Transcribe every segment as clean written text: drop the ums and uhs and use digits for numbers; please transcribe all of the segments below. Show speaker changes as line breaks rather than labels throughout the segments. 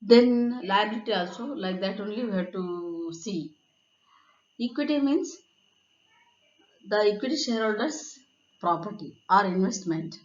Then liability also like that only we have to see. Equity means the equity shareholders property or investment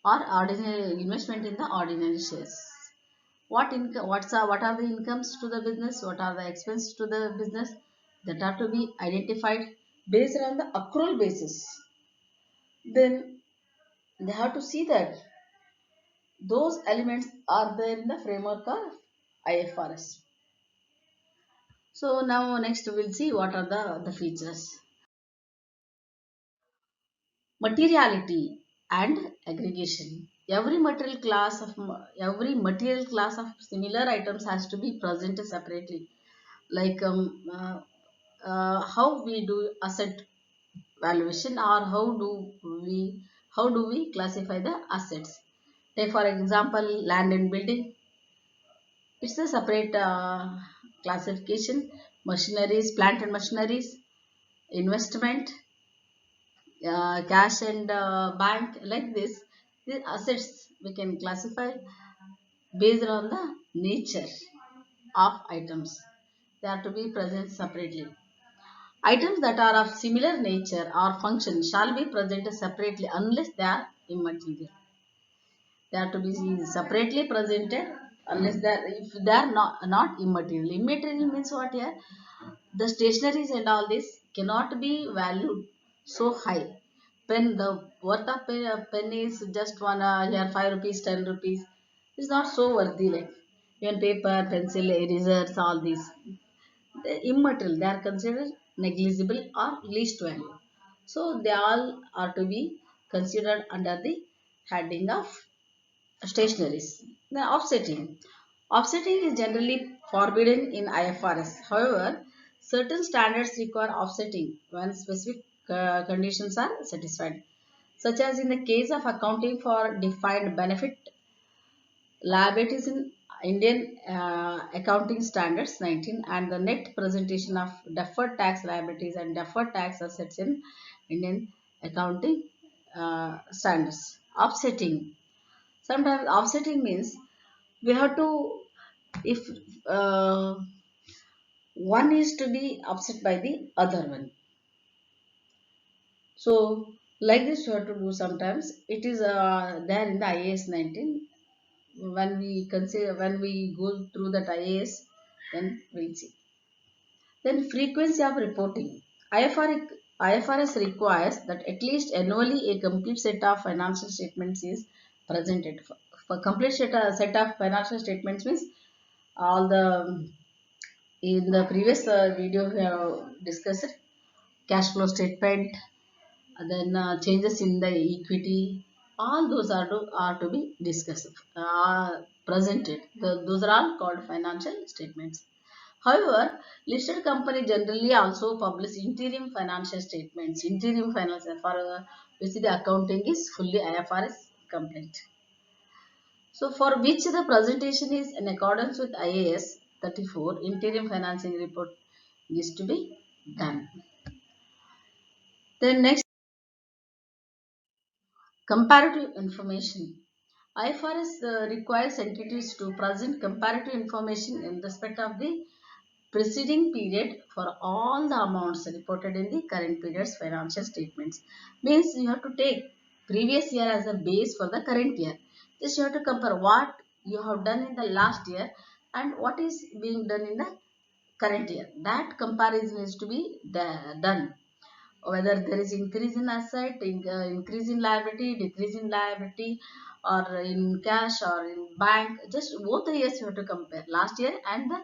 or ordinary investment in the ordinary shares. What are the incomes to the business, what are the expenses to the business, that are to be identified based on the accrual basis. Then they have to see that those elements are there in the framework of IFRS. So now next we'll see what are the features. Materiality and aggregation. Every material class of similar items has to be presented separately. Like how we do asset valuation, or how do we classify the assets. Take for example land and building. It's a separate classification. Machineries, plant and machineries, investment, cash and bank, like this. These assets we can classify based on the nature of items. They are to be present separately. Items that are of similar nature or function shall be presented separately unless they are immaterial. They are to be separately presented unless they are, if they are not immaterial. Immaterial means what here? The stationaries and all this cannot be valued so high. Pen, the worth of pen is just one here 5 rupees, 10 rupees. It's not so worthy, like even paper, pencil, erasers, all these. The immaterial, they are considered negligible or least value. So they all are to be considered under the heading of stationaries. The offsetting. Offsetting is generally forbidden in IFRS. However, certain standards require offsetting when specific conditions are satisfied, such as in the case of accounting for defined benefit liabilities in Indian Accounting Standards 19, and the net presentation of deferred tax liabilities and deferred tax assets in Indian Accounting Standards. Offsetting. Sometimes offsetting means we have to, if uh, one is to be offset by the other one. So like this you have to do sometimes. It is there in the IAS 19. When we go through that IAS, then we'll see. Then frequency of reporting. IFRS requires that at least annually a complete set of financial statements is presented. For complete set of financial statements means all the, in the previous video we have discussed cash flow statement, then changes in the equity, all those are to be discussed, presented. Those are all called financial statements. However, listed company generally also publish interim financial statements. Interim financial for which the accounting is fully IFRS compliant. So, for which the presentation is in accordance with IAS 34, interim financing report is to be done. Then next, comparative information. IFRS requires entities to present comparative information in respect of the preceding period for all the amounts reported in the current period's financial statements. Means you have to take previous year as a base for the current year. Just you have to compare what you have done in the last year and what is being done in the current year. That comparison is to be done. Whether there is increase in asset, increase in liability, decrease in liability, or in cash or in bank. Just both the years you have to compare. Last year and the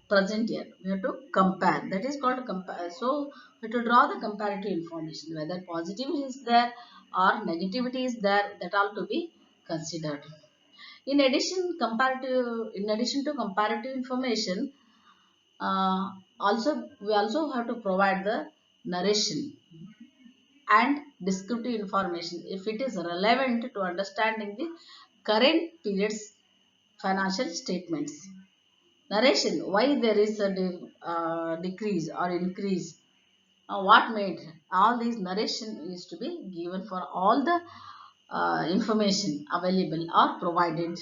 present year we have to compare. That is called compare. So we have to draw the comparative information, whether positivity is there or negativity is there, that all to be considered. In addition to comparative information, we also have to provide the narration and descriptive information if it is relevant to understanding the current period's financial statements. Narration, why there is a decrease or increase, what made, all these narration is to be given for all the information available or provided.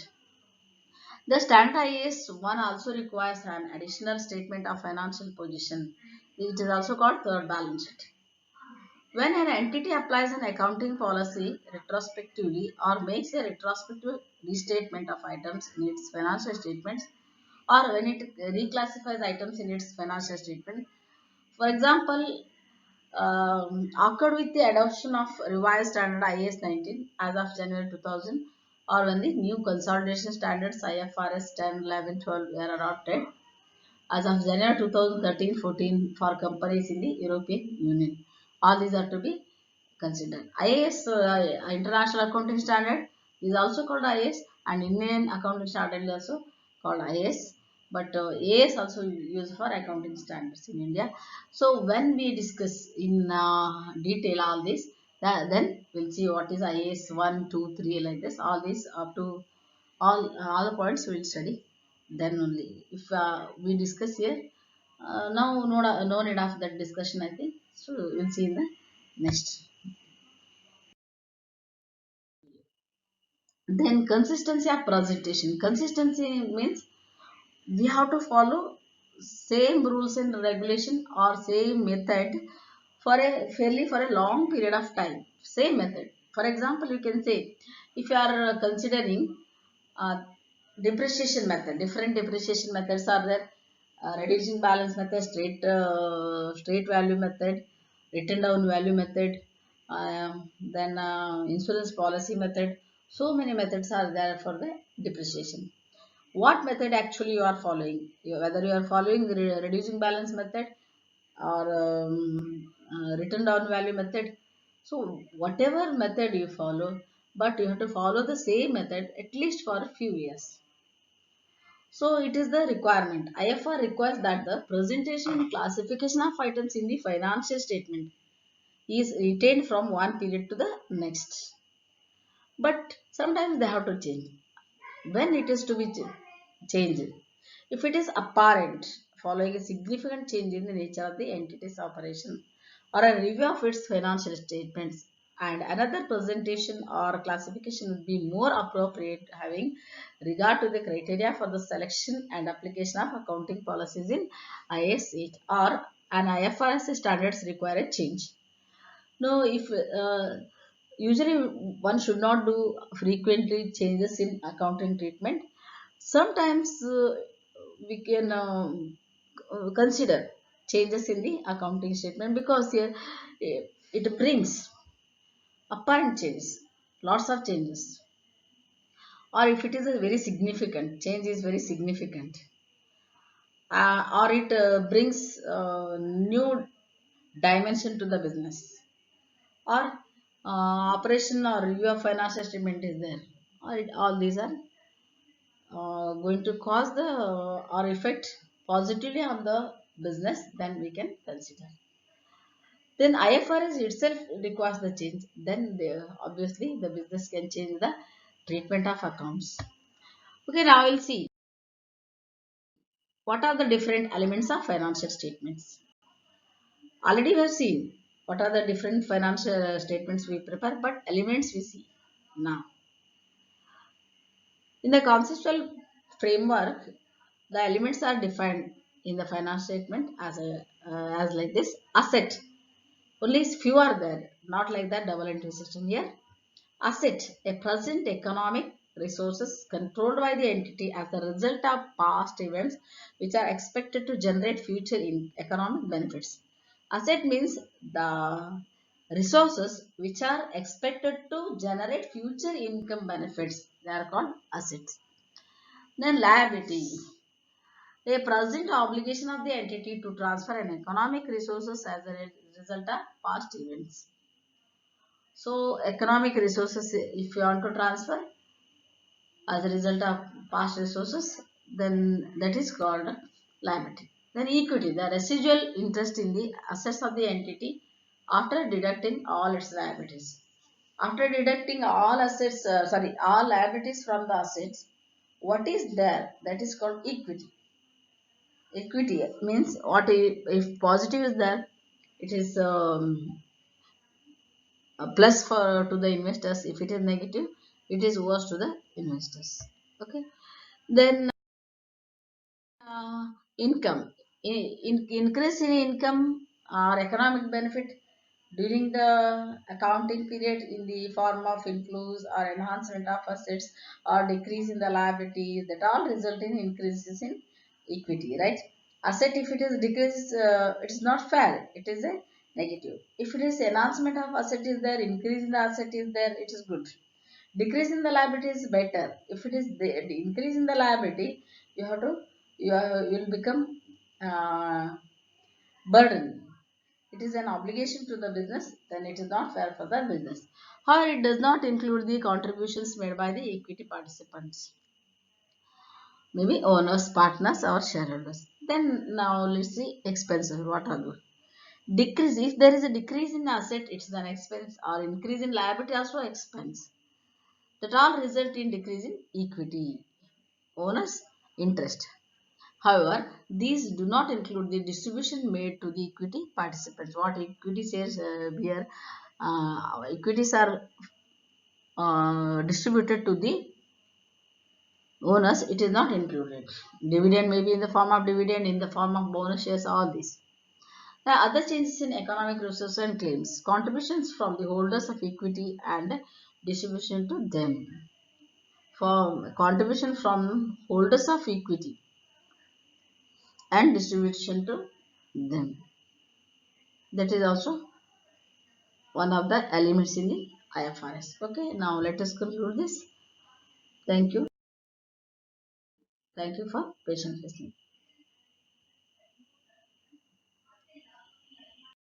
The standard IAS 1 also requires an additional statement of financial position. It is also called third balance sheet. When an entity applies an accounting policy retrospectively or makes a retrospective restatement of items in its financial statements, or when it reclassifies items in its financial statement, for example, occurred with the adoption of revised standard IAS 19 as of January 2000, or when the new consolidation standards IFRS 10, 11, 12 were adopted as of January 2013-14 for companies in the European Union. All these are to be considered. IAS, International Accounting Standard, is also called IAS, and Indian Accounting Standard is also called IAS. But AS also used for accounting standards in India. So when we discuss in detail all this, then we'll see what is IAS 1, 2, 3 like this. All these up to all the points we'll study then only. If we discuss here, now no need of that discussion, I think. So we'll see in the next. Then consistency of presentation. Consistency means we have to follow same rules and regulation or same method for a long period of time. Same method. For example, you can say if you are considering uh, depreciation method, different depreciation methods are there. Reducing balance method, straight value method, written down value method, then insurance policy method. So many methods are there for the depreciation. What method actually you are following? Whether you are following reducing balance method or written down value method. So whatever method you follow, but you have to follow the same method at least for a few years. So it is the requirement. IFR requires that the presentation and classification of items in the financial statement is retained from one period to the next. But sometimes they have to change. When it is to be changed? If it is apparent following a significant change in the nature of the entity's operation or a review of its financial statements, and another presentation or classification would be more appropriate having regard to the criteria for the selection and application of accounting policies in IAS 8 or an IFRS standards require a change. No, if usually one should not do frequently changes in accounting treatment. Sometimes we can consider changes in the accounting statement because here it brings apparent changes, lots of changes, or if it is a very significant change is very significant, or it brings new dimension to the business, or operation or review of financial statement is there. All these are going to cause the or affect positively on the business, then we can consider. Then IFRS itself requires the change. Then obviously the business can change the treatment of accounts. Okay, now we'll see what are the different elements of financial statements. Already we have seen what are the different financial statements we prepare, but elements we see now. In the conceptual framework, the elements are defined in the financial statement as like this: asset. Only few are there, not like that double entry system here. Asset, a present economic resources controlled by the entity as a result of past events which are expected to generate future economic benefits. Asset means the resources which are expected to generate future income benefits. They are called assets. Then liability, a present obligation of the entity to transfer an economic resources as a result of past events. So economic resources, if you want to transfer as a result of past resources, then that is called liability. Then equity, the residual interest in the assets of the entity after deducting all its liabilities. After deducting all assets, all liabilities from the assets, what is there? That is called equity. Equity means what if positive is there, it is a plus for to the investors. If it is negative, it is worse to the investors. Okay. Then income. Increase in income or economic benefit during the accounting period in the form of inflows or enhancement of assets or decrease in the liabilities, that all result in increases in equity, right? Asset, if it is decreased, it is not fair, it is a negative. If it is enhancement of asset is there, increase in the asset is there, it is good. Decrease in the liability is better. If it is the increase in the liability, you have to, you will become burden. It is an obligation to the business, then it is not fair for the business. However, it does not include the contributions made by the equity participants, maybe owners, partners, or shareholders. Then now let's see expenses. What are those? Decrease. If there is a decrease in asset, it's an expense, or increase in liability, also expense. That all result in decrease in equity, owners, interest. However, these do not include the distribution made to the equity participants. What equity says here, equities are distributed to the owners, it is not included. Dividend may be in the form of dividend, in the form of bonus shares, all this. The other changes in economic resources and claims, contributions from the holders of equity and distribution to them. For contribution from holders of equity and distribution to them. That is also one of the elements in the IFRS. Okay, now let us conclude this. Thank you. Thank you for patient listening.